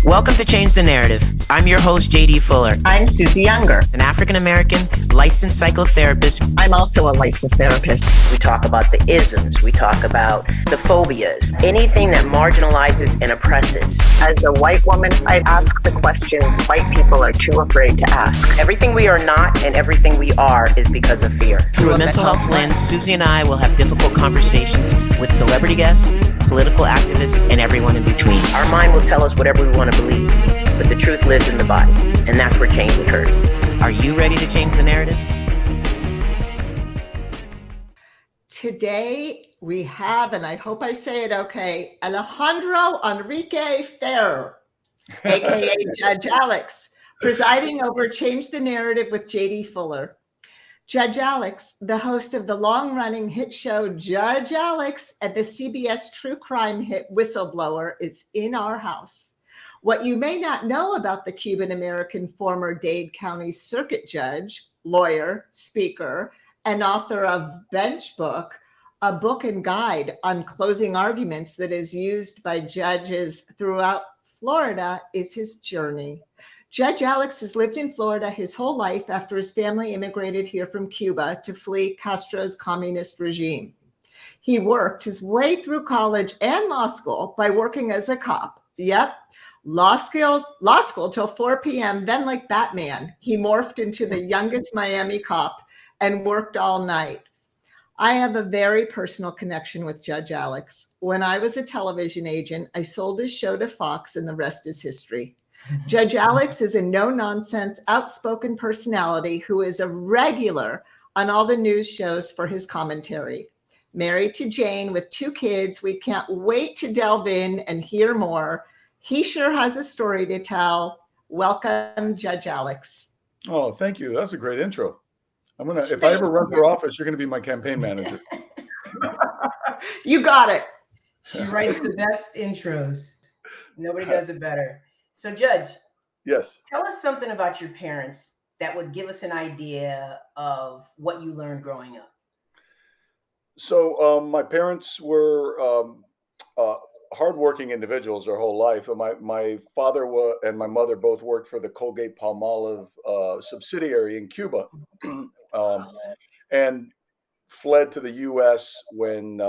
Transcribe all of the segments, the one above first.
Welcome to Change the Narrative. I'm your host, JD Fuller. I'm Suzy Younger, an African American licensed psychotherapist. I'm also a licensed therapist. We talk about the isms. We talk about the phobias, anything that marginalizes and oppresses. As a white woman, I ask the questions white people are too afraid to ask. Everything we are not and everything we are is because of fear. Through a mental health lens, Suzy and I will have difficult conversations with celebrity guests, political activists, and everyone in between. Our mind will tell us whatever we want to believe, but the truth lives in the body, and that's where change occurs. Are you ready to change the narrative? Today we have, and I hope I say it okay, Alejandro Enrique Ferrer, aka Judge Alex, presiding over Change the Narrative with JD Fuller. Judge Alex, the host of the long-running hit show Judge Alex and the CBS true crime hit Whistleblower, is in our house. What you may not know about the Cuban American former Dade County Circuit Judge, lawyer, speaker, and author of Bench Book, a book and guide on closing arguments that is used by judges throughout Florida, is his journey. Judge Alex has lived in Florida his whole life after his family immigrated here from Cuba to flee Castro's communist regime. He worked his way through college and law school by working as a cop. Yep, law school till 4 p.m. Then, like Batman, he morphed into the youngest Miami cop and worked all night. I have a very personal connection with Judge Alex. When I was a television agent, I sold his show to Fox, and the rest is history. Judge Alex is a no-nonsense, outspoken personality who is a regular on all the news shows for his commentary. Married to Jane with 2 kids, we can't wait to delve in and hear more. He sure has a story to tell. Welcome, Judge Alex. Oh, thank you. That's a great intro. If I ever run for office, you're going to be my campaign manager. You got it. She writes the best intros. Nobody does it better. So, Judge, yes, tell us something about your parents that would give us an idea of what you learned growing up. So my parents were hardworking individuals their whole life. My father and my mother both worked for the Colgate-Palmolive subsidiary in Cuba, and fled to the U.S. when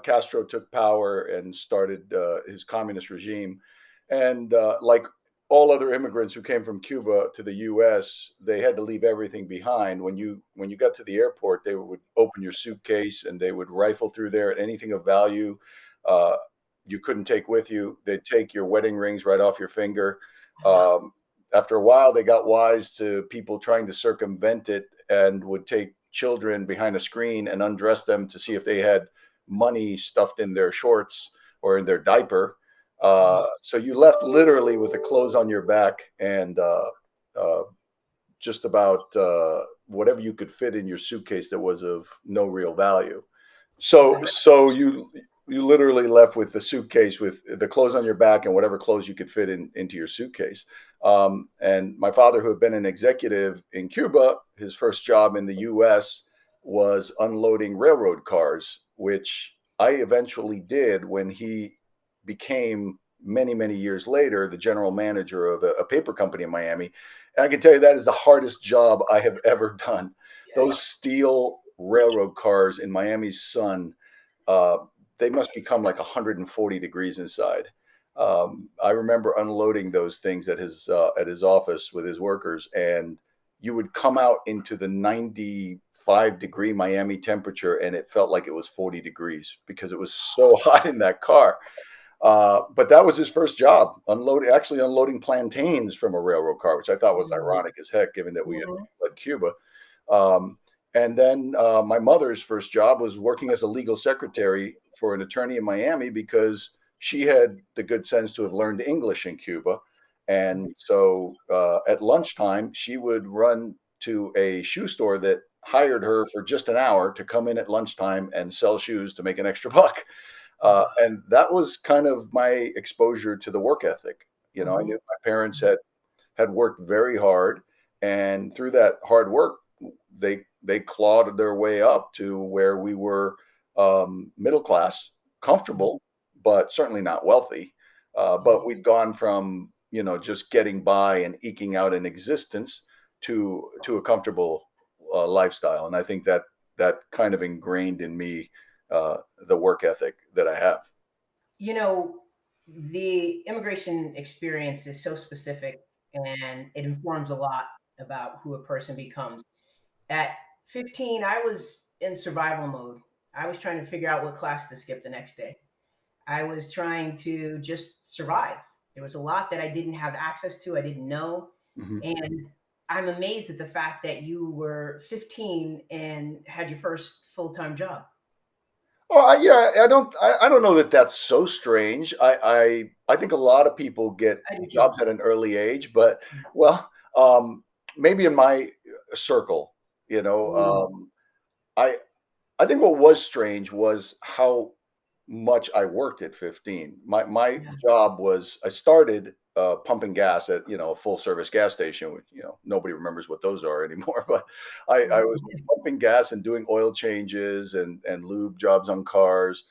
Castro took power and started his communist regime. And like all other immigrants who came from Cuba to the U.S., they had to leave everything behind. When you got to the airport, they would open your suitcase and they would rifle through there. Anything of value you couldn't take with you. They'd take your wedding rings right off your finger. After a while, they got wise to people trying to circumvent it and would take children behind a screen and undress them to see if they had money stuffed in their shorts or in their diaper. So you left literally with the clothes on your back and just about whatever you could fit in your suitcase that was of no real value. So you literally left with the suitcase with the clothes on your back and whatever clothes you could fit into your suitcase. And my father, who had been an executive in Cuba, his first job in the U.S. was unloading railroad cars, which I eventually did when he became many years later the general manager of a paper company in Miami. And I can tell you that is the hardest job I have ever done. Those steel railroad cars in Miami's sun, they must become like 140 degrees inside. I remember unloading those things at his office with his workers, and you would come out into the 95-degree Miami temperature, and it felt like it was 40 degrees because it was so hot in that car. But that was his first job, unloading plantains from a railroad car, which I thought was ironic as heck, given that we had fled Cuba. And then my mother's first job was working as a legal secretary for an attorney in Miami because she had the good sense to have learned English in Cuba. And so at lunchtime, she would run to a shoe store that hired her for just an hour to come in at lunchtime and sell shoes to make an extra buck. And that was kind of my exposure to the work ethic. You know, I knew my parents had worked very hard, and through that hard work, they clawed their way up to where we were middle class, comfortable, but certainly not wealthy. But we'd gone from, just getting by and eking out an existence to a comfortable lifestyle. And I think that kind of ingrained in me the work ethic that I have. You know, the immigration experience is so specific and it informs a lot about who a person becomes. At 15, I was in survival mode. I was trying to figure out what class to skip the next day. I was trying to just survive. There was a lot that I didn't have access to, I didn't know. Mhm. And I'm amazed at the fact that you were 15 and had your first full time job. Well, I don't know that that's so strange. I think a lot of people get I do too. jobs at an early age, but well, maybe in my circle, Mm, I think what was strange was how much I worked at 15. My yeah. job was I started pumping gas at a full service gas station. Which, nobody remembers what those are anymore. But I was pumping gas and doing oil changes and lube jobs on cars,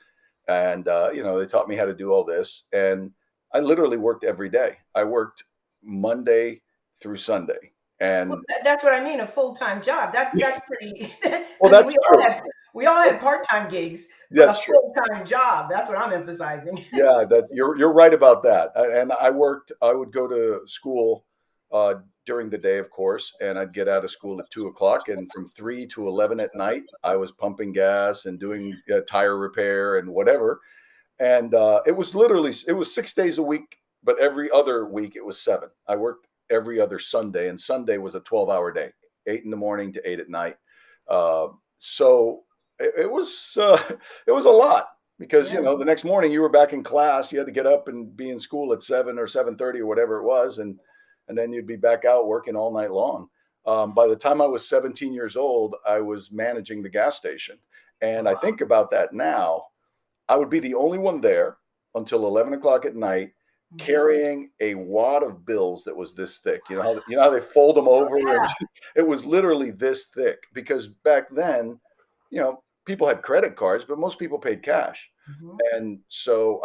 and they taught me how to do all this. And I literally worked every day. I worked Monday through Sunday, Well, and that's what I mean, a full-time job. That's pretty. well, I mean, that's true. we all had part-time gigs, but a That's true. full-time job. That's what I'm emphasizing. Yeah, that you're right about that. And I would go to school during the day, of course, and I'd get out of school at 2 o'clock, and from 3 to 11 at night, I was pumping gas and doing tire repair and whatever. And it was 6 days a week, but every other week it was seven. I worked every other Sunday, and Sunday was a 12-hour day, 8 in the morning to 8 at night. Uh, so it was it was a lot because Yeah, the next morning you were back in class. You had to get up and be in school at 7 or 7:30 or whatever it was, and then you'd be back out working all night long. By the time I was 17 years old, I was managing the gas station, and I think about that now. I would be the only one there until 11 o'clock at night, mhm. carrying a wad of bills that was this thick. You know how they fold them over, and Yeah. it was literally this thick because back then, people had credit cards, but most people paid cash. Mhm. And so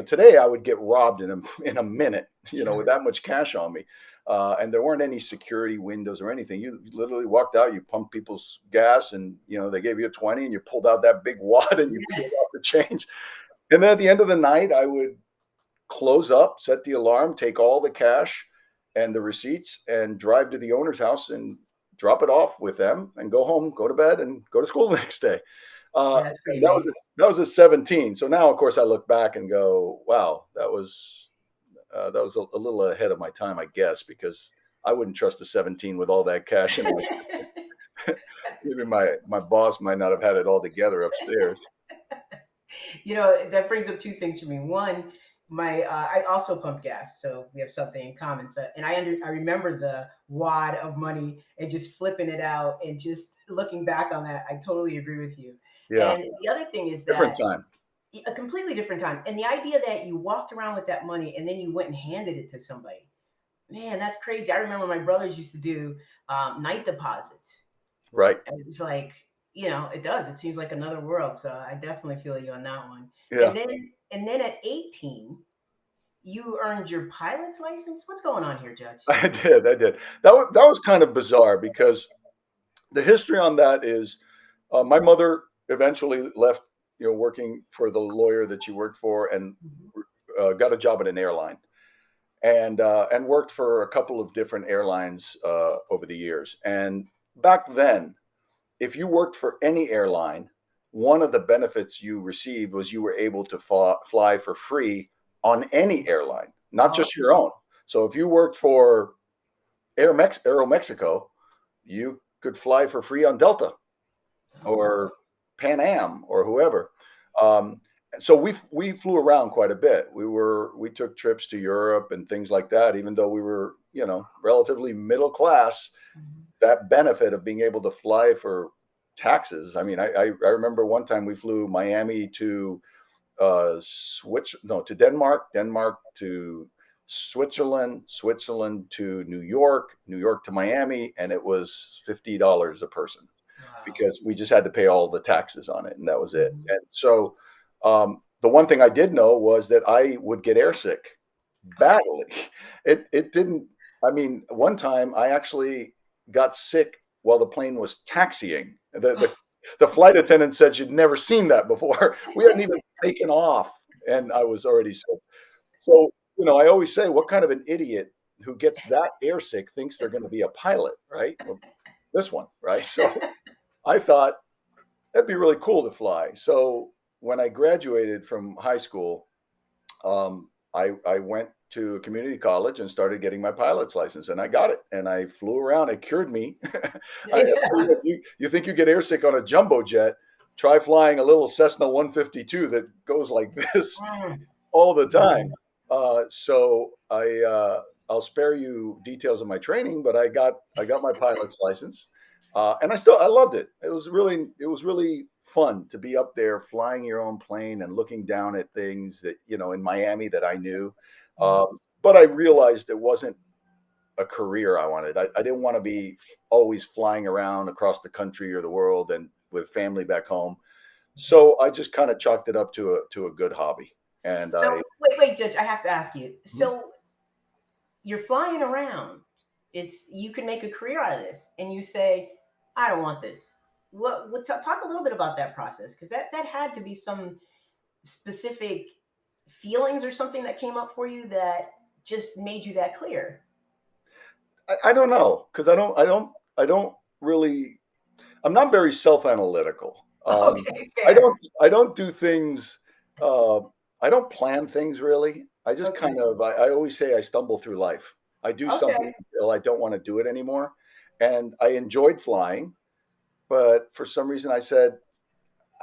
today I would get robbed in a in a minute, with Sure. that much cash on me. And there weren't any security windows or anything. You literally walked out, you pumped people's gas, and they gave you a 20, and you pulled out that big wad and you peeled Yes. out the change. And then at the end of the night, I would close up, set the alarm, take all the cash and the receipts, and drive to the owner's house and drop it off with them, and go home, go to bed, and go to school the next day. That's pretty And amazing. that was at 17. So now, of course, I look back and go, "Wow, that was a little ahead of my time, I guess, because I wouldn't trust a 17 with all that cash in my." Maybe my boss might not have had it all together upstairs. That brings up two things for me. One, my I also pump gas, so we have something in common. So, and I remember the wad of money and just flipping it out, and just looking back on that, I totally agree with you. Yeah, And the other thing is different that time. a completely different time, and the idea that you walked around with that money and then you went and handed it to somebody, man, that's crazy. I remember my brothers used to do night deposits. Right. And it's like, it does. It seems like another world. So I definitely feel you on that one. Yeah. And then at 18, you earned your pilot's license. What's going on here, Judge? I did. That was kind of bizarre because the history on that is my mother eventually left, working for the lawyer that she worked for, and Mhm. got a job at an airline, and worked for a couple of different airlines over the years. And back then, if you worked for any airline, one of the benefits you received was you were able to fly for free on any airline, not Oh, just your own. So if you worked for Aeromexico, you could fly for free on Delta oh, or Pan Am or whoever. Um, so we flew around quite a bit. We took trips to Europe and things like that. Even though we were relatively middle class, mhm. that benefit of being able to fly for taxes. I mean, I remember one time we flew Miami to to Denmark, Denmark to Switzerland, Switzerland to New York, New York to Miami, and it was $50 a person Wow. because we just had to pay all the taxes on it, and that was it. Mhm. And so the one thing I did know was that I would get airsick badly. It didn't. I mean, one time I actually got sick while the plane was taxiing. The flight attendant said she'd never seen that before. We hadn't even taken off, and I was already sick. So, I always say, what kind of an idiot who gets that airsick thinks they're going to be a pilot, right? Well, this one, right? So I thought that'd be really cool to fly. So when I graduated from high school, I went to a community college and started getting my pilot's license, and I got it, and I flew around. It cured me. You think you get airsick on a jumbo jet? Try flying a little Cessna 152 that goes like this all the time. So I'll spare you details of my training, but I got my pilot's license, and I loved it. It was really fun to be up there flying your own plane and looking down at things that in Miami that I knew. But I realized it wasn't a career I wanted. I didn't want to be always flying around across the country or the world and with family back home. So I just kind of chalked it up to a good hobby. And So wait, Judge, I have to ask you. So you're flying around. You can make a career out of this, and you say, I don't want this. Talk a little bit about that process, because that had to be some specific feelings or something that came up for you that just made you that clear. I don't know, because I don't really. I'm not very self-analytical. Okay, I fair. don't do things. I don't plan things really. I just Okay. kind of. I always say I stumble through life. I do something Okay. until I don't want to do it anymore, and I enjoyed flying, but for some reason I said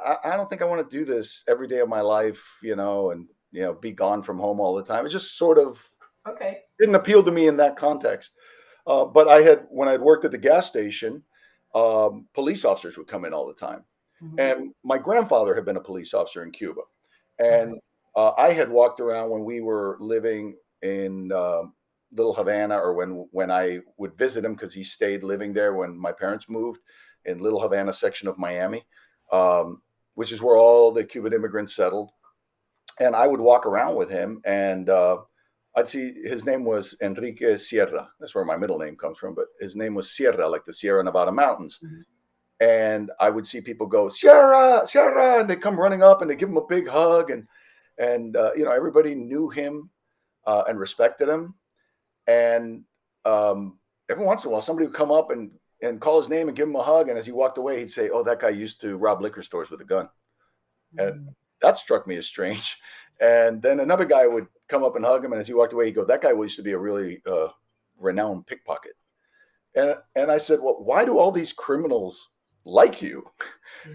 I don't think I want to do this every day of my life, and be gone from home all the time. It just sort of Okay. didn't appeal to me in that context. But when I'd worked at the gas station, police officers would come in all the time. And my grandfather had been a police officer in Cuba. And I had walked around when we were living in Little Havana, or when I would visit him, because he stayed living there when my parents moved in Little Havana section of Miami, which is where all the Cuban immigrants settled. And I would walk around with him, and I'd see his name was Enrique Sierra. That's where my middle name comes from, but his name was Sierra, like the Sierra Nevada mountains. And I would see people go, Sierra, Sierra, and they come running up and they give him a big hug, and everybody knew him and respected him. And every once in a while, somebody would come up and call his name and give him a hug, and as he walked away, he'd say, "Oh, that guy used to rob liquor stores with a gun." And that struck me as strange. And then another guy would come up and hug him, and as he walked away, he'd go, "That guy used to be a really renowned pickpocket." And I said, "Well, why do all these criminals like you?"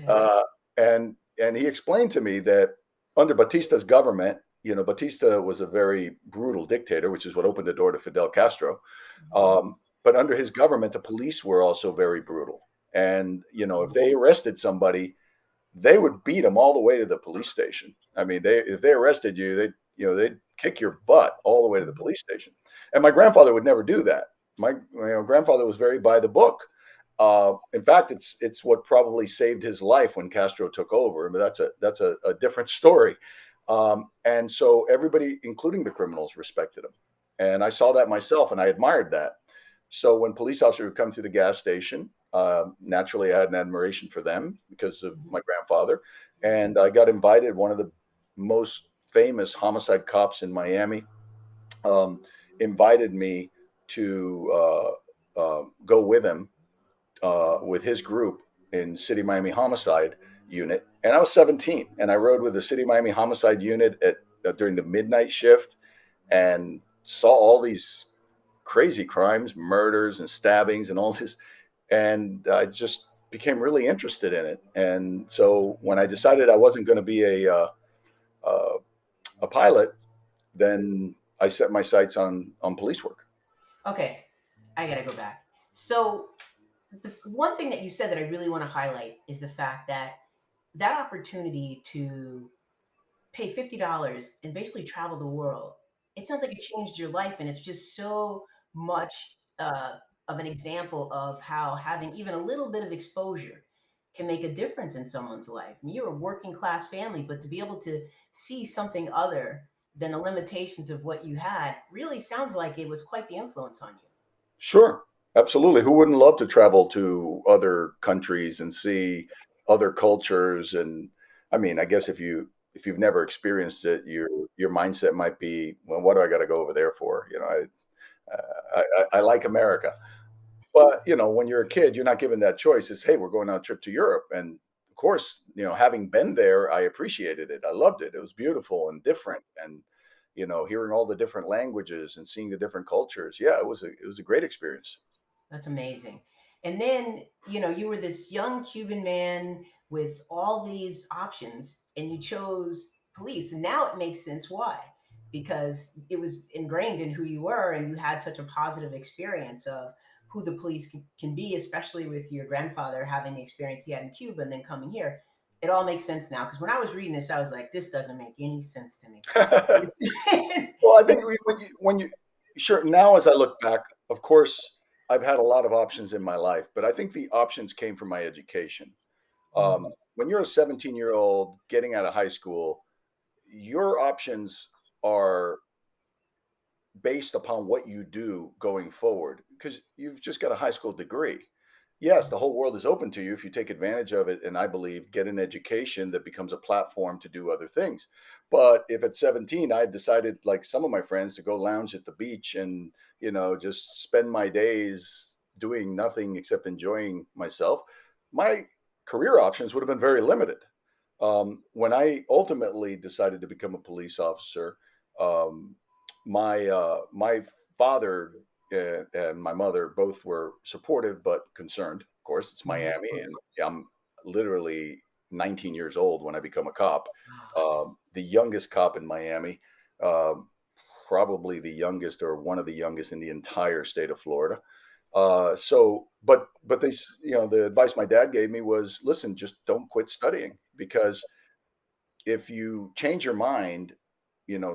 Yeah. And he explained to me that under Batista's government, Batista was a very brutal dictator, which is what opened the door to Fidel Castro. But under his government, the police were also very brutal. And if they arrested somebody, they would beat them all the way to the police station. I mean, if they arrested you, they'd kick your butt all the way to the police station. And my grandfather would never do that. My grandfather was very by the book. In fact, it's what probably saved his life when Castro took over. But that's a different story. And so everybody, including the criminals, respected him. And I saw that myself, and I admired that. So when police officers would come to the gas station, naturally I had an admiration for them because of my grandfather. And I got invited. One of the most famous homicide cops in Miami invited me to go with him with his group in City Miami Homicide Unit. And I was 17, and I rode with the City Miami Homicide Unit during the midnight shift and saw all these crazy crimes, murders and stabbings and all this. And I just became really interested in it. And so when I decided I wasn't going to be a pilot, then I set my sights on police work. Okay, I gotta go back. So the one thing that you said that I really want to highlight is the fact that opportunity to pay $50 and basically travel the world. It sounds like it changed your life, and it's just so much of an example of how having even a little bit of exposure can make a difference in someone's life. I mean, you're a working class family, but to be able to see something other than the limitations of what you had really sounds like it was quite the influence on you. Sure, absolutely. Who wouldn't love to travel to other countries and see other cultures? And I mean, I guess if you've never experienced it, your mindset might be, well, what do I got to go over there for? I like America. But, when you're a kid, you're not given that choice. It's, hey, we're going on a trip to Europe. And of course, having been there, I appreciated it. I loved it. It was beautiful and different. And, hearing all the different languages and seeing the different cultures. Yeah, it was a great experience. That's amazing. And then, you were this young Cuban man with all these options and you chose police. And now it makes sense why. Because it was ingrained in who you were and you had such a positive experience of who the police can be, especially with your grandfather having the experience he had in Cuba and then coming here. It all makes sense now. Because when I was reading this, I was like, this doesn't make any sense to me. Well, I think when you sure now as I look back, of course, I've had a lot of options in my life, but I think the options came from my education. When you're a 17-year-old getting out of high school, your options are based upon what you do going forward because you've just got a high school degree. Yes, the whole world is open to you if you take advantage of it. And I believe get an education that becomes a platform to do other things. But if at 17, I decided, like some of my friends, to go lounge at the beach and, just spend my days doing nothing except enjoying myself, my career options would have been very limited. When I ultimately decided to become a police officer, um, my father and my mother both were supportive but concerned. Of course, it's Miami, and I'm literally 19 years old when I become a cop. The youngest cop in Miami, um, probably the youngest or one of the youngest in the entire state of Florida. But the advice my dad gave me was, listen, just don't quit studying because if you change your mind,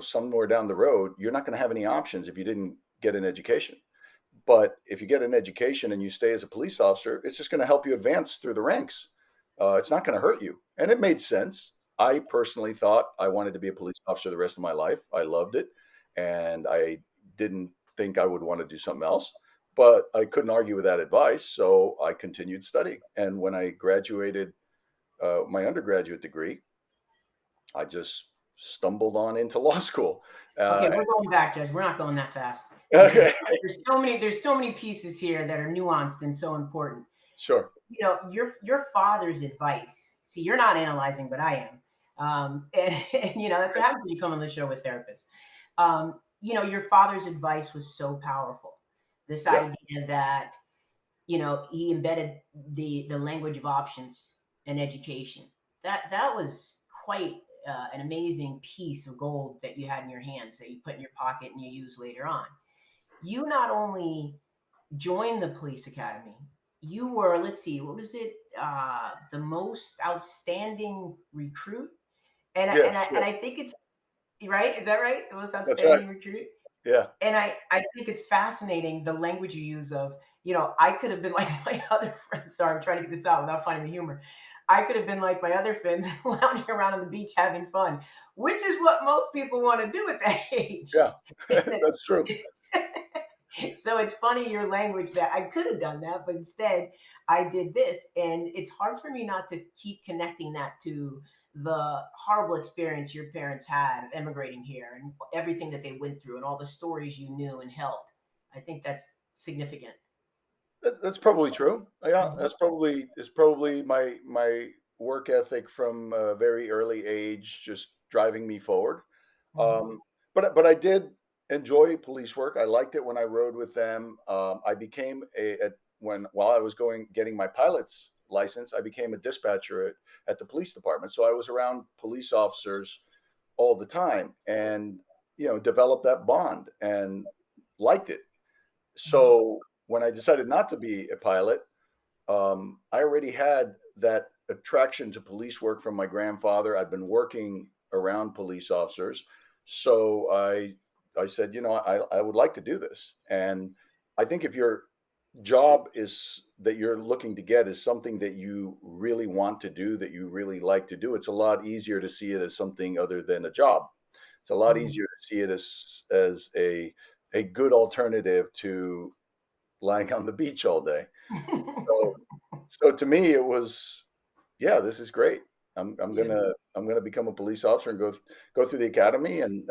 somewhere down the road, you're not going to have any options if you didn't get an education. But if you get an education and you stay as a police officer, it's just going to help you advance through the ranks. It's not going to hurt you. And it made sense. I personally thought I wanted to be a police officer the rest of my life. I loved it. And I didn't think I would want to do something else. But I couldn't argue with that advice. So I continued studying. And when I graduated my undergraduate degree, I just stumbled on into law school. Okay, we're going back, Judge. We're not going that fast because Okay, there's so many pieces here that are nuanced and so important. sure. Your father's advice. See, you're not analyzing, but I am. And that's what happens when you come on the show with therapists. Your father's advice was so powerful. This Yeah. idea that he embedded the language of options in education. That was quite an amazing piece of gold that you had in your hands that you put in your pocket and you use later on. You not only joined the police academy, you were, let's see, what was it? The most outstanding recruit, Yes, and yes, I think it's right. Is that right? The most that's right. outstanding recruit. Yeah. And I think it's fascinating the language you use of, I could have been like my other friends. Sorry, I'm trying to get this out without finding the humor. I could have been like my other friends lounging around on the beach having fun, which is what most people want to do at that age. Yeah, that's true. So it's funny your language that I could have done that, but instead I did this. And it's hard for me not to keep connecting that to the horrible experience your parents had of immigrating here and everything that they went through and all the stories you knew and held. I think that's significant. That's probably true. Yeah, Mhm, it's probably my work ethic from a very early age just driving me forward. mhm, But I did enjoy police work. I liked it when I rode with them. I became while I was getting my pilot's license, I became a dispatcher at the police department. So I was around police officers all the time and developed that bond and liked it. mhm, So when I decided not to be a pilot, I already had that attraction to police work from my grandfather. I'd been working around police officers, so I said, I would like to do this. And I think if you're job is that you're looking to get is something that you really want to do, that you really like to do, it's a lot easier to see it as something other than a job. It's a lot Mhm. easier to see it as a good alternative to lying on the beach all day. So so to me it was, yeah, this is great. Yeah. I'm gonna become a police officer and go through the academy and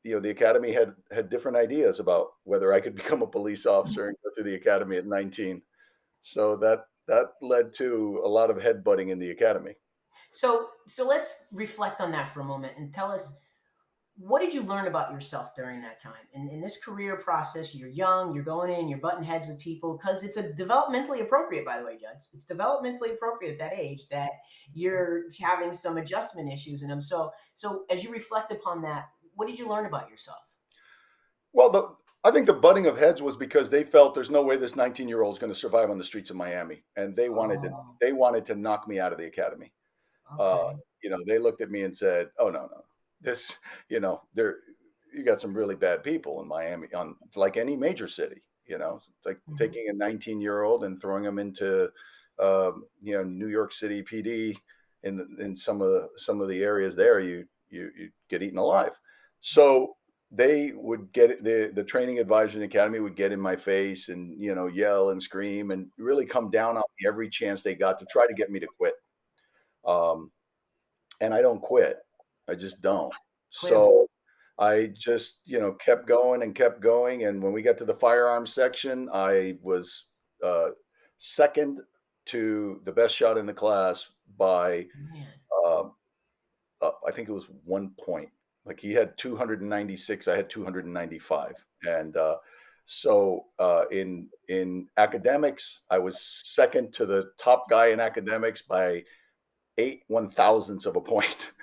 the academy had different ideas about whether I could become a police officer and go through the academy at 19. So that led to a lot of headbutting in the academy. So let's reflect on that for a moment and tell us, what did you learn about yourself during that time? In this career process, you're young, you're going in, you're butting heads with people because it's a developmentally appropriate, by the way, Judge. It's developmentally appropriate at that age that you're having some adjustment issues in them. So as you reflect upon that, what did you learn about yourself? Well, I think the butting of heads was because they felt there's no way this 19-year-old is going to survive on the streets of Miami, and Oh, they wanted to knock me out of the academy. Uh, okay. they looked at me and said, "Oh no, this, there, you got some really bad people in Miami, on like any major city. It's like Mhm. taking a 19-year-old and throwing them into, New York City PD in some of the areas there, you get eaten alive." So they would the training advisor in the academy would get in my face and yell and scream and really come down on me every chance they got to try to get me to quit. Um, and I don't quit. I just don't. Clearly. So I just, kept going and kept going. And when we got to the firearms section, I was uh, second to the best shot in the class by, Man. um, I think it was 1 point. Like he had 296, I had 295. And in academics, I was second to the top guy in academics by 8/1000ths of a point.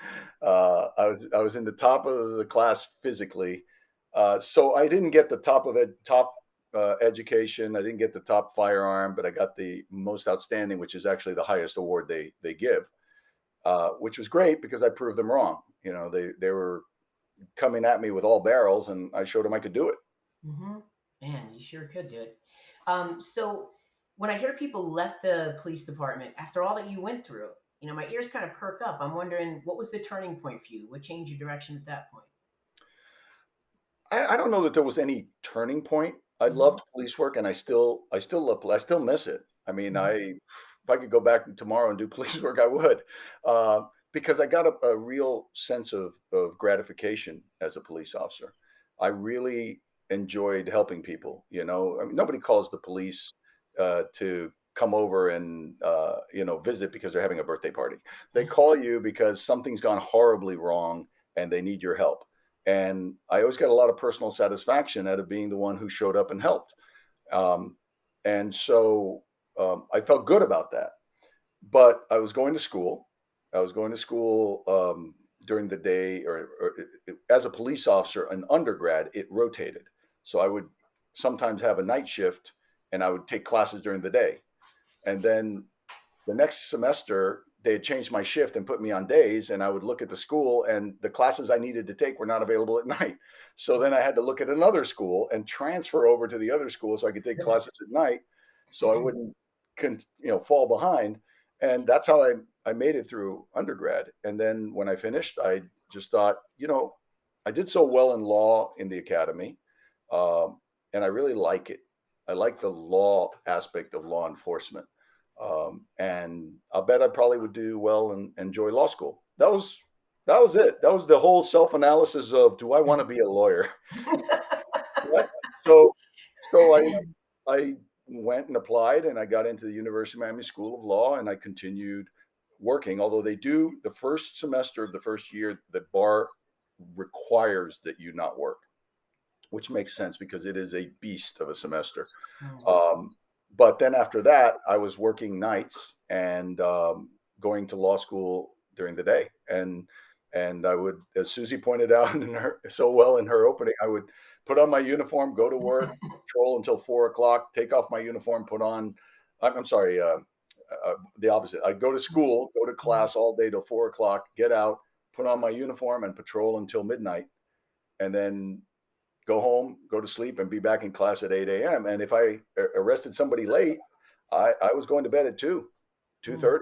I was in the top of the class physically. So I didn't get the top education. I didn't get the top firearm, but I got the most outstanding, which is actually the highest award they give, which was great because I proved them wrong. They were coming at me with all barrels, and I showed them I could do it. Hmm. Man, you sure could do it. So when I hear people left the police department after all that you went through, my ears kind of perk up. I'm wondering, what was the turning point for you? What changed your direction at that point? I don't know that there was any turning point. I Hmm. loved police work, and I still love I still miss it. I mean, Hmm. if I could go back tomorrow and do police work, I would, because I got a real sense of gratification as a police officer. I really enjoyed helping people. I mean, nobody calls the police to come over and visit because they're having a birthday party. They call you because something's gone horribly wrong and they need your help. And I always got a lot of personal satisfaction out of being the one who showed up and helped. Um, and so I felt good about that. But I was going to school. I was going to school during the day, as a police officer, an undergrad, it rotated. So I would sometimes have a night shift and I would take classes during the day. And then the next semester, they had changed my shift and put me on days, and I would look at the school, and the classes I needed to take were not available at night. So then I had to look at another school and transfer over to the other school so I could take classes at night, so I wouldn't, fall behind. And that's how I made it through undergrad. And then when I finished, I just thought, I did so well in law in the academy, um, and I really like it. I like the law aspect of law enforcement. And I'll bet I probably would do well and enjoy law school. That was it. That was the whole self-analysis of, do I want to be a lawyer? What? So so I went and applied and I got into the University of Miami School of Law and I continued working. Although they do the first semester of the first year, the bar requires that you not work, which makes sense because it is a beast of a semester. Mm. Um, but then after that, I was working nights and going to law school during the day. And I would, as Susie pointed out in her so well in her opening, I would put on my uniform, go to work, patrol until 4 o'clock, take off my uniform, put on. I'm sorry, the opposite. I'd go to school, go to class all day till 4 o'clock, get out, put on my uniform, and patrol until midnight, and then go home, go to sleep, and be back in class at 8 a.m. And if I arrested somebody late, I was going to bed at 2:30,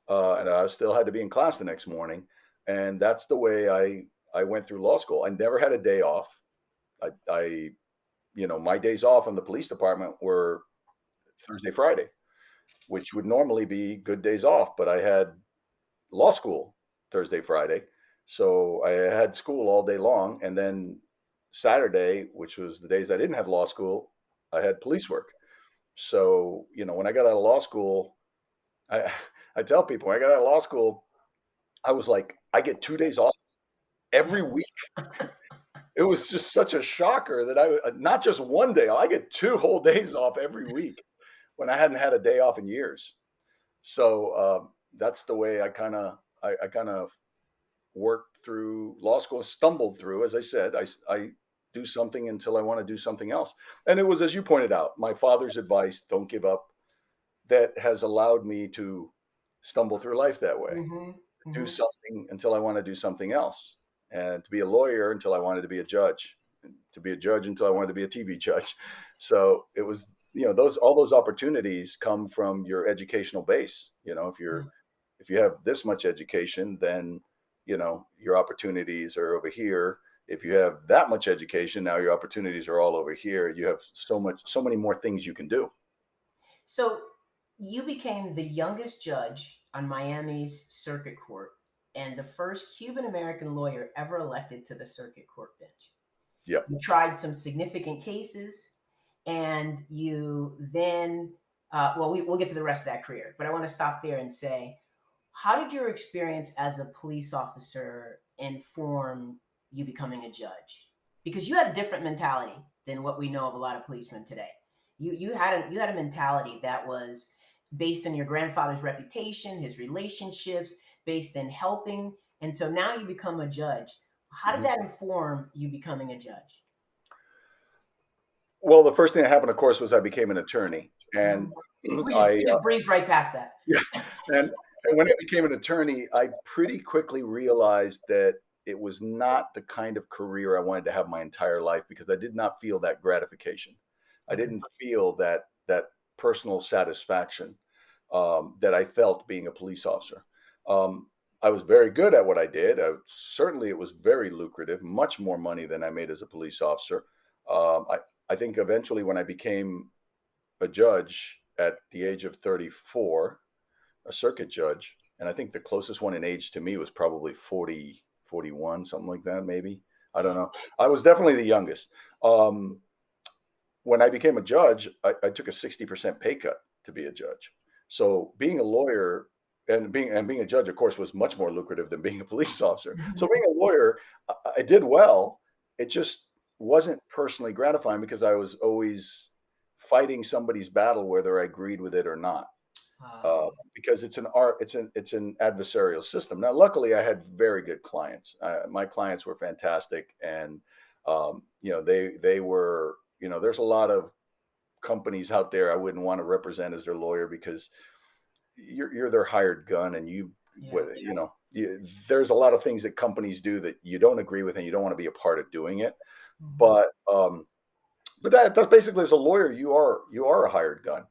and I still had to be in class the next morning. And that's the way I went through law school. I never had a day off. I my days off in the police department were Thursday, Friday, which would normally be good days off, but I had law school Thursday, Friday. So I had school all day long. And then Saturday, which was the days I didn't have law school, I had police work. So, when I got out of law school, I tell people when I got out of law school, I was like, I get 2 days off every week. It was just such a shocker that not just one day, I get 2 whole days off every week when I hadn't had a day off in years. So that's the way I kind of worked through law school, stumbled through. As I said, I do something until I want to do something else. And it was, as you pointed out, my father's advice, don't give up, that has allowed me to stumble through life that way. Do something until I want to do something else. And to be a lawyer until I wanted to be a judge. And to be a judge until I wanted to be a TV judge. So it was, all those opportunities come from your educational base. If you have this much education, then your opportunities are over here. If you have that much education, now your opportunities are all over here. You have so many more things you can do. So you became the youngest judge on Miami's circuit court and the first Cuban American lawyer ever elected to the circuit court bench. Yeah. You tried some significant cases, and you then, we'll get to the rest of that career, but I want to stop there and say, how did your experience as a police officer inform you becoming a judge? Because you had a different mentality than what we know of a lot of policemen today. You had a mentality that was based on your grandfather's reputation, his relationships, based in helping. And so now you become a judge. How did that inform you becoming a judge? Well, the first thing that happened, of course, was I became an attorney. And we just breezed right past that. Yeah. And when I became an attorney, I pretty quickly realized that it was not the kind of career I wanted to have my entire life, because I did not feel that gratification. I didn't feel that personal satisfaction that I felt being a police officer. I was very good at what I did. Certainly, it was very lucrative, much more money than I made as a police officer. I think eventually when I became a judge at the age of 34, a circuit judge, and I think the closest one in age to me was probably 40, 41, something like that, maybe. I don't know. I was definitely the youngest. When I became a judge, I took a 60% pay cut to be a judge. So being a lawyer and being a judge, of course, was much more lucrative than being a police officer. So being a lawyer, I did well. It just wasn't personally gratifying because I was always fighting somebody's battle, whether I agreed with it or not. Because it's an adversarial system. Now, luckily, I had very good clients. My clients were fantastic, and they were. There's a lot of companies out there I wouldn't want to represent as their lawyer because you're their hired gun, and there's a lot of things that companies do that you don't agree with, and you don't want to be a part of doing it. But that's basically, as a lawyer, you are a hired gun.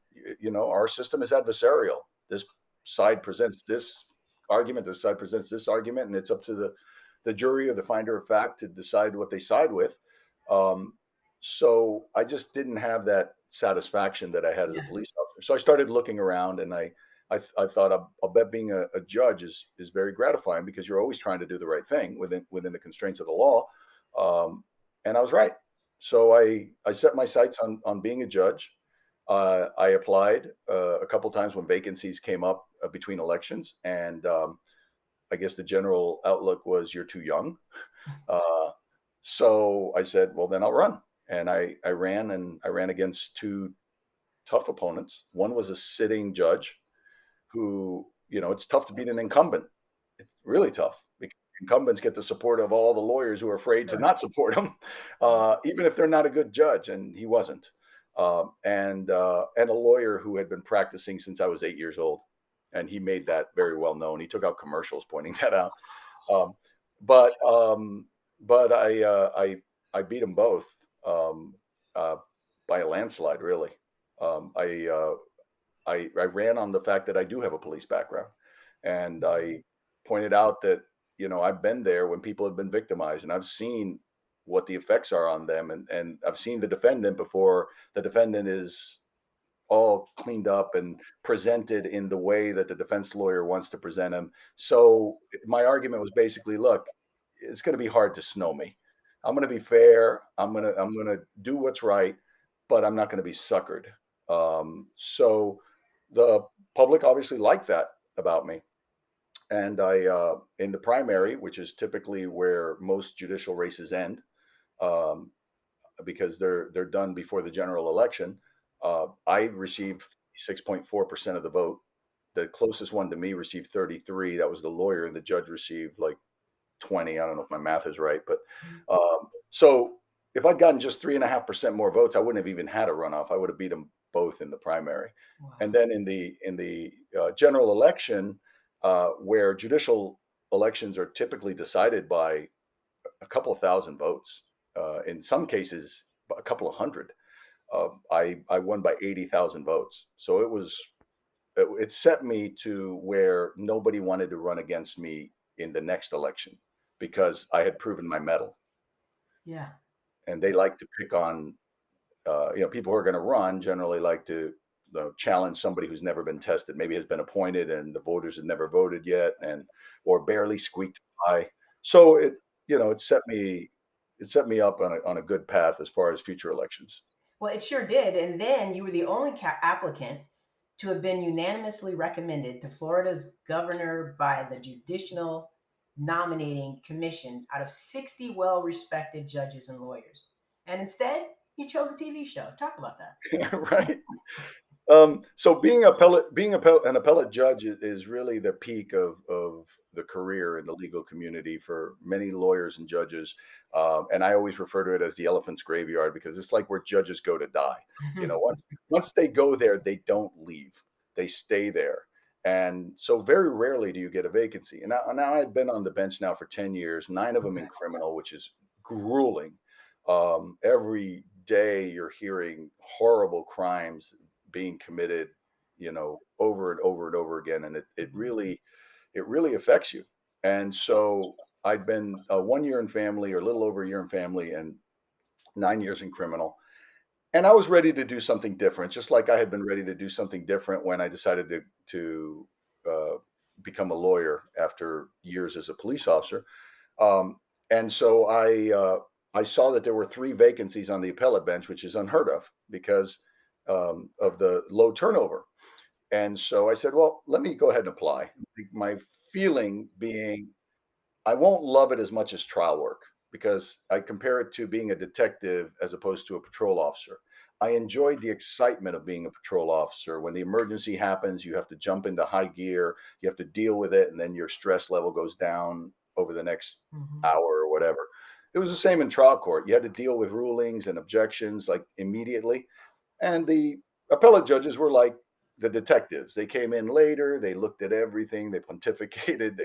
Our system is adversarial. This side presents this argument, this side presents this argument, and it's up to the jury or the finder of fact to decide what they side with. So I just didn't have that satisfaction that I had as a police officer. So I started looking around, and I thought, I'll bet being a judge is very gratifying because you're always trying to do the right thing within the constraints of the law. And I was right. So I set my sights on being a judge. I applied a couple times when vacancies came up between elections, and I guess the general outlook was you're too young. So I said, well, then I'll run. And I ran against two tough opponents. One was a sitting judge who, it's tough to beat an incumbent. It's really tough because incumbents get the support of all the lawyers who are afraid to not support them, even if they're not a good judge. And he wasn't. And a lawyer who had been practicing since I was 8 years old. And he made that very well known. He took out commercials pointing that out. But I beat them both. um, uh, by a landslide, really. Um, I, uh, I ran on the fact that I do have a police background, and I pointed out that I've been there when people have been victimized, and I've seen what the effects are on them, and I've seen the defendant before the defendant is all cleaned up and presented in the way that the defense lawyer wants to present him. So my argument was basically, look, it's going to be hard to snow me. I'm going to be fair. I'm going to do what's right, but I'm not going to be suckered. So the public obviously liked that about me. And in the primary, which is typically where most judicial races end, um, because they're done before the general election. I received 6.4% of the vote. The closest one to me received 33. That was the lawyer, and the judge received like 20. I don't know if my math is right, but so if I'd gotten just 3.5% more votes, I wouldn't have even had a runoff. I would have beat them both in the primary. Wow. And then in the general election, where judicial elections are typically decided by a couple of thousand votes, in some cases a couple of hundred. I won by 80,000 votes, so it set me to where nobody wanted to run against me in the next election because I had proven my mettle, Yeah. and they like to pick on people who are going to run generally like to challenge somebody who's never been tested, maybe has been appointed and the voters have never voted yet, and or barely squeaked by. So it set me up on a good path as far as future elections. Well, it sure did. And then you were the only applicant to have been unanimously recommended to Florida's governor by the Judicial Nominating Commission out of 60 well respected judges and lawyers. And instead, you chose a TV show. Talk about that. Right. So an appellate judge is really the peak of the career in the legal community for many lawyers and judges. And I always refer to it as the elephant's graveyard because it's like where judges go to die. Once they go there, they don't leave. They stay there. And so very rarely do you get a vacancy. And now I've been on the bench now for 10 years, 9 of them in criminal, which is grueling. Every day you're hearing horrible crimes being committed, over and over and over again. And it really affects you. And so I'd been 1 year in family, or a little over a year in family, and 9 years in criminal. And I was ready to do something different, just like I had been ready to do something different when I decided to become a lawyer after years as a police officer. Um, and so I saw that there were 3 vacancies on the appellate bench, which is unheard of because of the low turnover. And so I said, well, let me go ahead and apply. My feeling being, I won't love it as much as trial work because I compare it to being a detective as opposed to a patrol officer. I enjoyed the excitement of being a patrol officer. When the emergency happens, you have to jump into high gear, you have to deal with it, and then your stress level goes down over the next hour or whatever. It was the same in trial court. You had to deal with rulings and objections like immediately. And the appellate judges were like the detectives. They came in later, they looked at everything, they pontificated,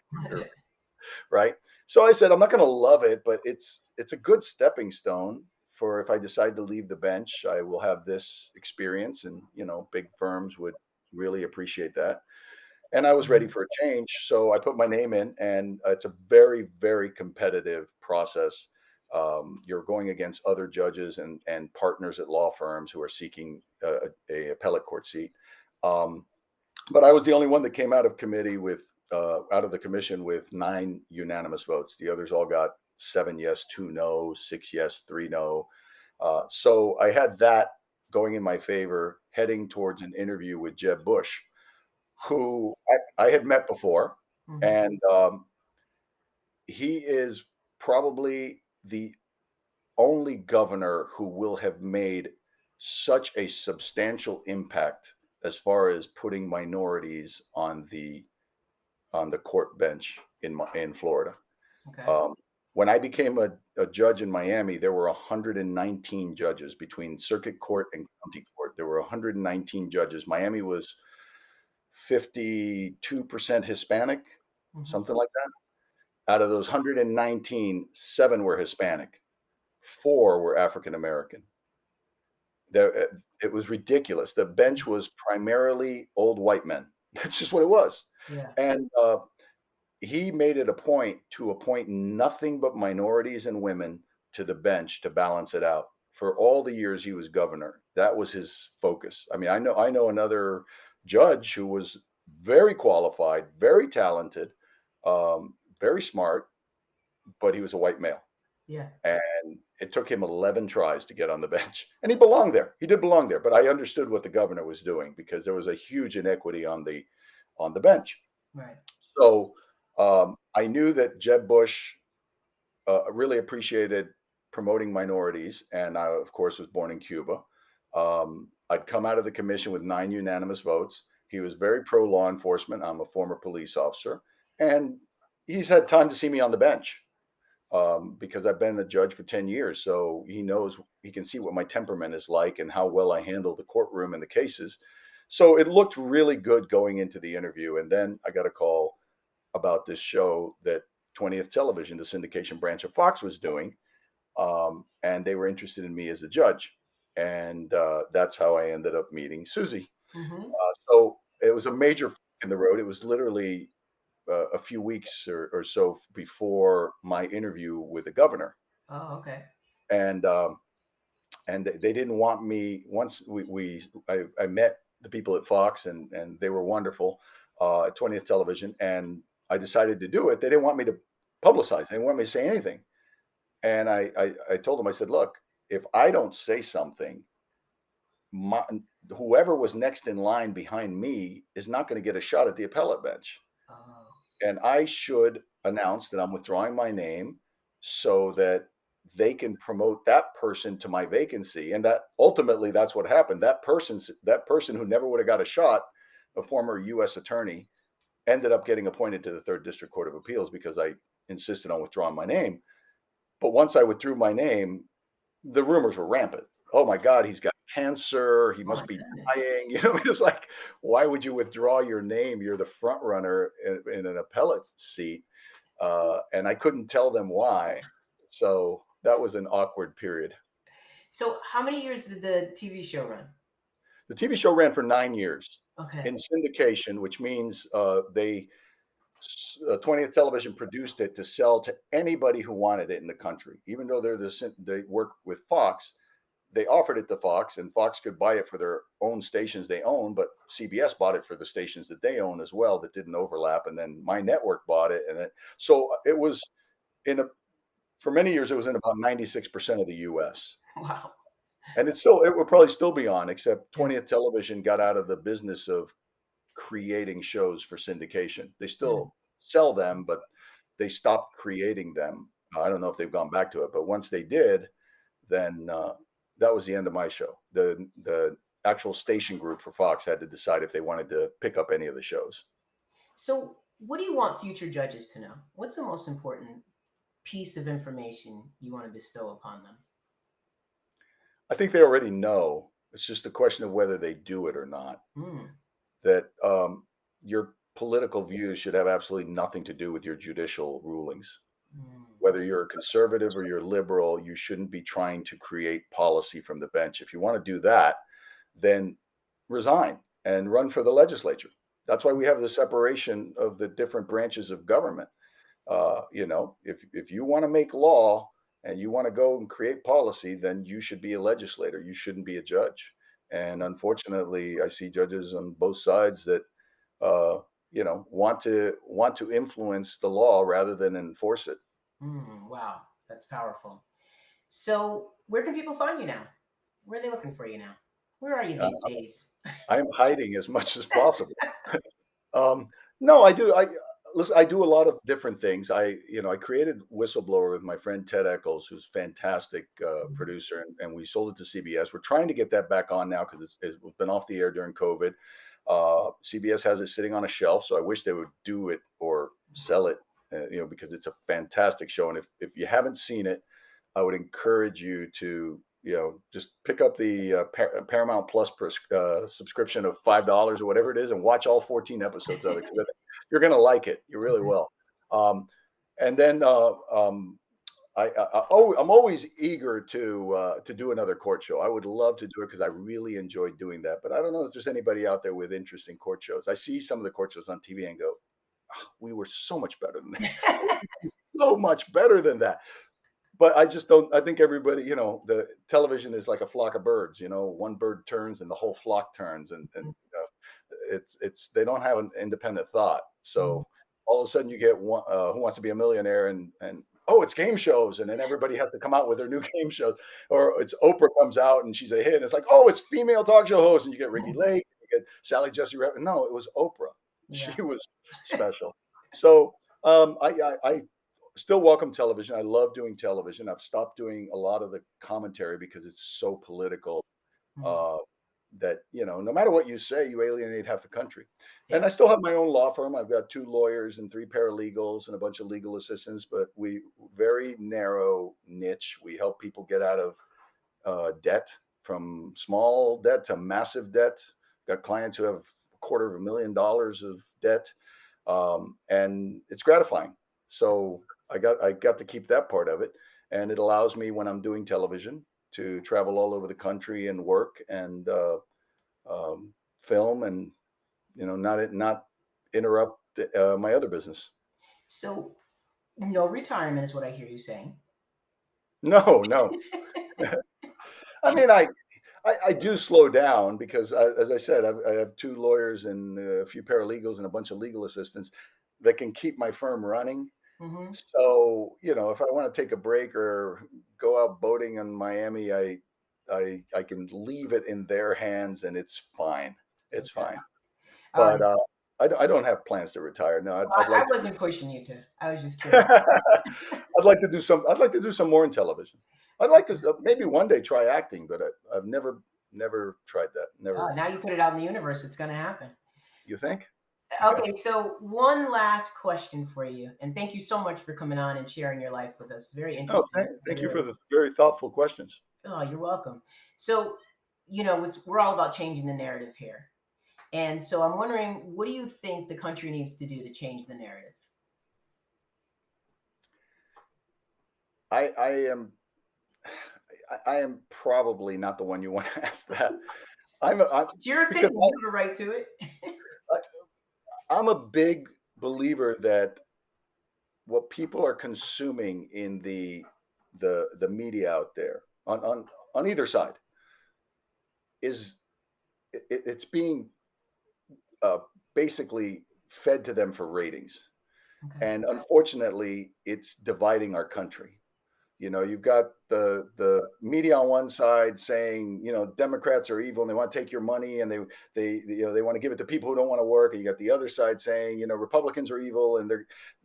right? So I said, I'm not going to love it, but it's a good stepping stone for if I decide to leave the bench, I will have this experience, and big firms would really appreciate that. And I was ready for a change, so I put my name in, and it's a very, very competitive process. You're going against other judges and partners at law firms who are seeking a appellate court seat. But I was the only one that came out of out of the commission with 9 unanimous votes. The others all got 7 yes, 2 no, 6 yes, 3 no. So I had that going in my favor, heading towards an interview with Jeb Bush, who I had met before. And he is probably the only governor who will have made such a substantial impact as far as putting minorities on the court bench in Florida. Okay. When I became a judge in Miami, there were 119 judges between circuit court and county court. There were 119 judges. Miami was 52% Hispanic, something like that. Out of those 119, 7 were Hispanic. 4 were African American. It was ridiculous. The bench was primarily old white men. That's just what it was. Yeah. And he made it a point to appoint nothing but minorities and women to the bench to balance it out. For all the years he was governor, that was his focus. I mean, I know another judge who was very qualified, very talented, very smart, but he was a white male. Yeah. And it took him 11 tries to get on the bench. And he belonged there. He did belong there. But I understood what the governor was doing because there was a huge inequity on the bench. Right. So I knew that Jeb Bush really appreciated promoting minorities. And I, of course, was born in Cuba. I'd come out of the commission with 9 unanimous votes. He was very pro law enforcement. I'm a former police officer. And he's had time to see me on the bench. Because I've been a judge for 10 years. So he can see what my temperament is like and how well I handle the courtroom and the cases. So it looked really good going into the interview. And then I got a call about this show that 20th Television, the syndication branch of Fox, was doing. And they were interested in me as a judge. And that's how I ended up meeting Suzy. Mm-hmm. So it was a major fork in the road. It was literally a few weeks or so before my interview with the governor. Oh, okay. And they didn't want me. Once I met the people at Fox and they were wonderful at 20th Television, and I decided to do it. They didn't want me to publicize. They didn't want me to say anything. And I told them, I said, look, if I don't say something, whoever was next in line behind me is not going to get a shot at the appellate bench. Oh. And I should announce that I'm withdrawing my name so that they can promote that person to my vacancy. And that ultimately that's what happened. That person who never would have got a shot, a former U.S. attorney, ended up getting appointed to the 3rd District Court of Appeals because I insisted on withdrawing my name. But once I withdrew my name, the rumors were rampant. Oh my God, he's got cancer. He must be dying. You know, it's like, why would you withdraw your name? You're the front runner in an appellate seat. And I couldn't tell them why. So that was an awkward period. So how many years did the TV show run? The TV show ran for 9 years. Okay. In syndication, which means 20th Television produced it to sell to anybody who wanted it in the country. Even though they work with Fox, they offered it to Fox, and Fox could buy it for their own stations they own, but CBS bought it for the stations that they own as well that didn't overlap, and then my network bought it, so it was for many years it was in about 96% of the U.S. Wow. And it will probably still be on, except 20th Television got out of the business of creating shows for syndication. They still sell them, but they stopped creating them. I don't know if they've gone back to it, but once they did, then that was the end of my show. The actual station group for Fox had to decide if they wanted to pick up any of the shows. So what do you want future judges to know? What's the most important piece of information you want to bestow upon them? I think they already know. It's just a question of whether they do it or not. That your political views should have absolutely nothing to do with your judicial rulings. Whether you're a conservative or you're liberal, you shouldn't be trying to create policy from the bench. If you want to do that, then resign and run for the legislature. That's why we have the separation of the different branches of government. If you want to make law and you want to go and create policy, then you should be a legislator. You shouldn't be a judge. And unfortunately, I see judges on both sides that want to influence the law rather than enforce it. Wow, that's powerful. So where can people find you now? Where are they looking for you now? Where are you these days? I am hiding as much as possible. No, I do. I do a lot of different things. I created Whistleblower with my friend Ted Eccles, who's a fantastic producer, and we sold it to CBS. We're trying to get that back on now because it's been off the air during COVID. CBS has it sitting on a shelf, so I wish they would do it or sell it, because it's a fantastic show. And if you haven't seen it, I would encourage you to, just pick up the Paramount Plus subscription of $5 or whatever it is and watch all 14 episodes of it. You're going to like it. You really will. And then I'm always eager to do another court show. I would love to do it because I really enjoy doing that. But I don't know if there's anybody out there with interesting court shows. I see some of the court shows on TV and go, "Oh, we were so much better than that. So much better than that." But I just don't. I think everybody, the television is like a flock of birds. One bird turns and the whole flock turns, and it's they don't have an independent thought. So all of a sudden you get one Who Wants to Be a Millionaire, and oh, it's game shows, and then everybody has to come out with their new game shows, or it's Oprah comes out and she's a hit, and it's like, oh, it's female talk show host, and you get Ricky Lake, you get Sally Jesse Rep. No, it was Oprah. Yeah. She was special. So I still welcome television. I love doing television. I've stopped doing a lot of the commentary because it's so political. Uh, that no matter what you say, you alienate half the country. And I still have my own law firm. I've got 2 lawyers and 3 paralegals and a bunch of legal assistants, but we very narrow niche. We help people get out of debt, from small debt to massive debt. Got clients who have $250,000 of debt, and it's gratifying. So I got to keep that part of it, and it allows me, when I'm doing television, to travel all over the country and work and film, and not interrupt my other business. So, no retirement is what I hear you saying. No. I mean, I do slow down because, as I said, I have 2 lawyers and a few paralegals and a bunch of legal assistants that can keep my firm running. So, if I want to take a break or go out boating in Miami, I can leave it in their hands and it's fine. It's fine. But I don't have plans to retire. No, I'd like I wasn't pushing you to. I was just curious. I'd like to do some more in television. I'd like to maybe one day try acting, but I've never tried that. Never. Now you put it out in the universe, it's going to happen. You think? Okay, so one last question for you, and thank you so much for coming on and sharing your life with us. Very interesting. Thank you for the very thoughtful questions. Oh, you're welcome. So, we're all about changing the narrative here. And so I'm wondering, what do you think the country needs to do to change the narrative? I am probably not the one you want to ask that. It's your opinion. You have a right to it. I'm a big believer that what people are consuming in the media out there on either side is it's being basically fed to them for ratings. Okay. And unfortunately, it's dividing our country. You've got the media on one side saying, Democrats are evil and they want to take your money, and they want to give it to people who don't want to work. And you got the other side saying, Republicans are evil and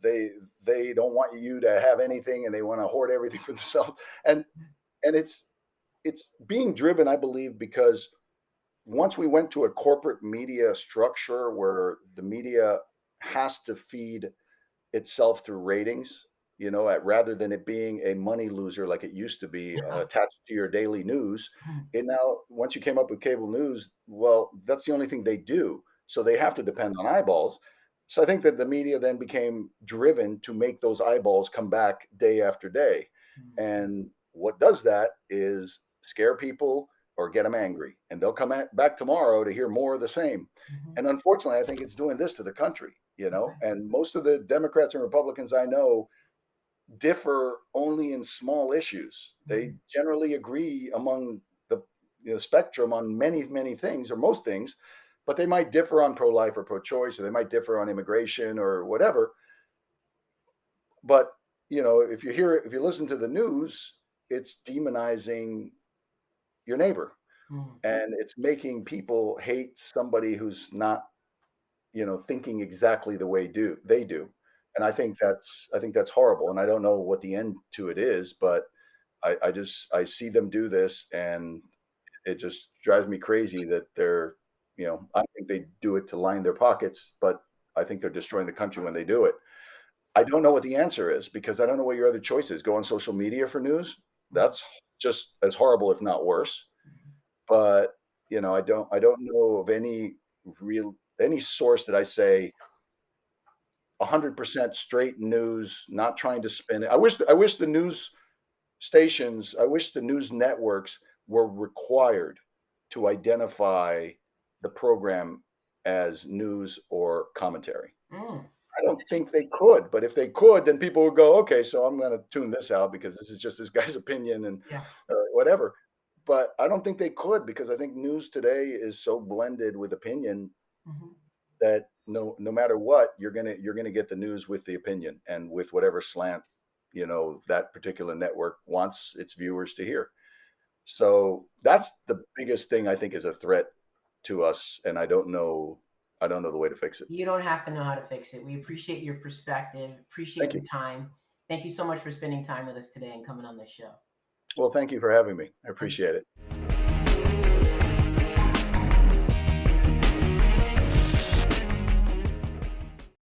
they don't want you to have anything and they want to hoard everything for themselves. And it's being driven, I believe, because once we went to a corporate media structure where the media has to feed itself through ratings, rather than it being a money loser like it used to be, attached to your daily news. And now, once you came up with cable news, well, that's the only thing they do. So they have to depend on eyeballs. So I think that the media then became driven to make those eyeballs come back day after day. And what does that is scare people or get them angry, and they'll come back tomorrow to hear more of the same. And unfortunately, I think it's doing this to the country, and most of the Democrats and Republicans I know differ only in small issues. They generally agree among the spectrum on many, many things, or most things, but they might differ on pro-life or pro-choice, or they might differ on immigration or whatever. But if you listen to the news, it's demonizing your neighbor, and it's making people hate somebody who's not thinking exactly the way they do. And I think that's horrible. And I don't know what the end to it is, but I see them do this, and it just drives me crazy that they're, I think they do it to line their pockets, but I think they're destroying the country when they do it. I don't know what the answer is, because I don't know what your other choice is. Go on social media for news. That's just as horrible, if not worse. But, I don't know of any source that I say 100% straight news, not trying to spin it. I wish the news stations, I wish the news networks were required to identify the program as news or commentary. I don't think they could, but if they could, then people would go, okay, so I'm going to tune this out because this is just this guy's opinion and Yeah. whatever. But I don't think they could, because I think news today is so blended with opinion that no matter what, you're gonna get the news with the opinion and with whatever slant, you know, that particular network wants its viewers to hear. So that's the biggest thing I think is a threat to us, and I don't know the way to fix it. You don't have to know how to fix it. We appreciate your perspective, appreciate Thank your you. time. Thank you so much for spending time with us today and coming on this show. Well, thank you for having me. I appreciate it.